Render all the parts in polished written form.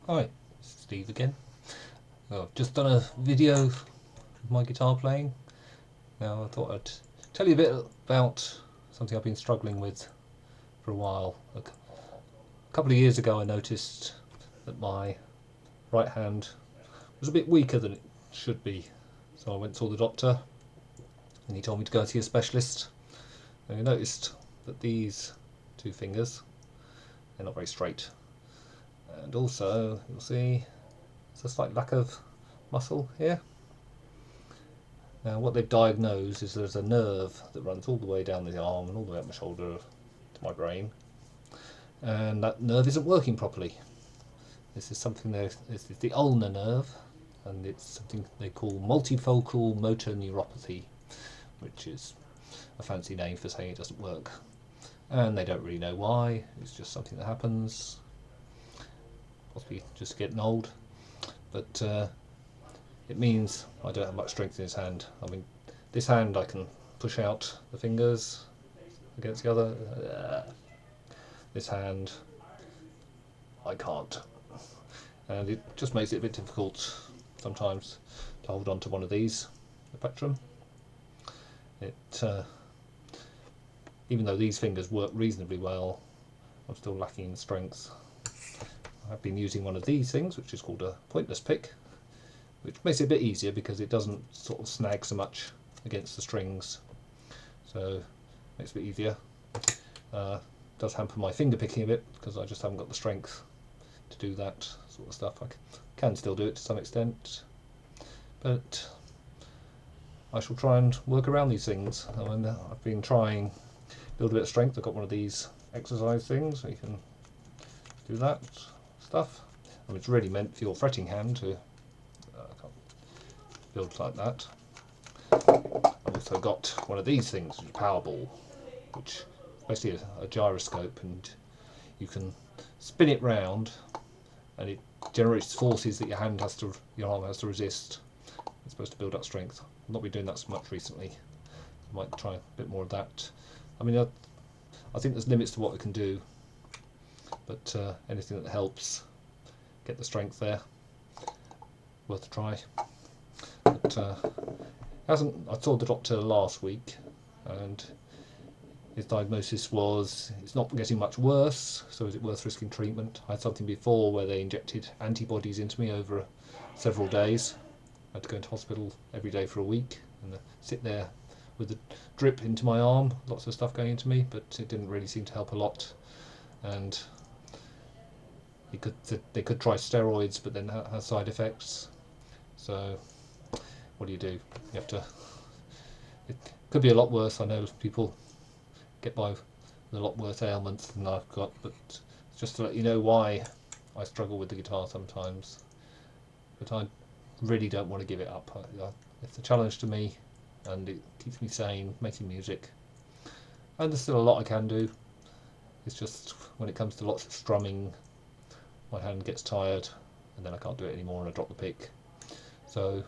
Hi, this is Steve again. I've just done a video of my guitar playing. Now I thought I'd tell you a bit about something I've been struggling with for a while. A couple of years ago I noticed that my right hand was a bit weaker than it should be. So I went and saw the doctor and he told me to go and see a specialist. And I noticed that these two fingers, they're not very straight. And also you'll see there's a slight lack of muscle here. Now what they've diagnosed is there's a nerve that runs all the way down the arm and all the way up my shoulder to my brain, and that nerve isn't working properly. This is something this is the ulnar nerve, and it's something they call multifocal motor neuropathy, which is a fancy name for saying it doesn't work. And they don't really know why. It's just something that happens, possibly just getting old. But it means I don't have much strength in this hand. I mean, this hand I can push out the fingers against the other. This hand I can't. And it just makes it a bit difficult sometimes to hold on to one of these, the plectrum. Even though these fingers work reasonably well, I'm still lacking in strength. I've been using one of these things, which is called a pointless pick, which makes it a bit easier because it doesn't sort of snag so much against the strings, so it makes it a bit easier. Does hamper my finger picking a bit because I just haven't got the strength to do that sort of stuff. I can still do it to some extent, but I shall try and work around these things. I mean, I've been trying to build a bit of strength. I've got one of these exercise things so you can do that stuff. I mean, it's really meant for your fretting hand to build like that. I've also got one of these things, which is a Powerball, which is basically a gyroscope, and you can spin it round and it generates forces that your arm has to resist. It's supposed to build up strength. I've not been doing that so much recently. I might try a bit more of that. I mean, I think there's limits to what it can do, but anything that helps get the strength there, worth a try. But I saw the doctor last week, and his diagnosis was it's not getting much worse, so is it worth risking treatment? I had something before where they injected antibodies into me over several days. I had to go into hospital every day for a week and sit there with a drip into my arm, lots of stuff going into me, but it didn't really seem to help a lot. And they could try steroids, but then have side effects. So what do? You have to. It could be a lot worse. I know people get by with a lot worse ailments than I've got, but just to let you know why I struggle with the guitar sometimes. But I really don't want to give it up. It's a challenge to me, and it keeps me sane, making music. And there's still a lot I can do. It's just when it comes to lots of strumming, my hand gets tired, and then I can't do it anymore, and I drop the pick. So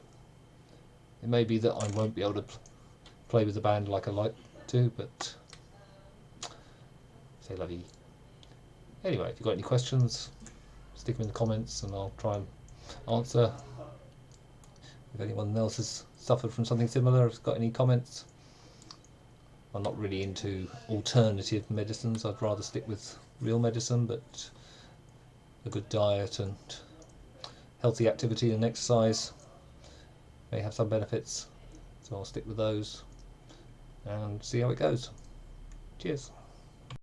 it may be that I won't be able to play with the band like I like to, but c'est la vie. Anyway, if you've got any questions, stick them in the comments and I'll try and answer. If anyone else has suffered from something similar, has got any comments. I'm not really into alternative medicines. I'd rather stick with real medicine, but a good diet and healthy activity and exercise may have some benefits, so I'll stick with those and see how it goes. Cheers.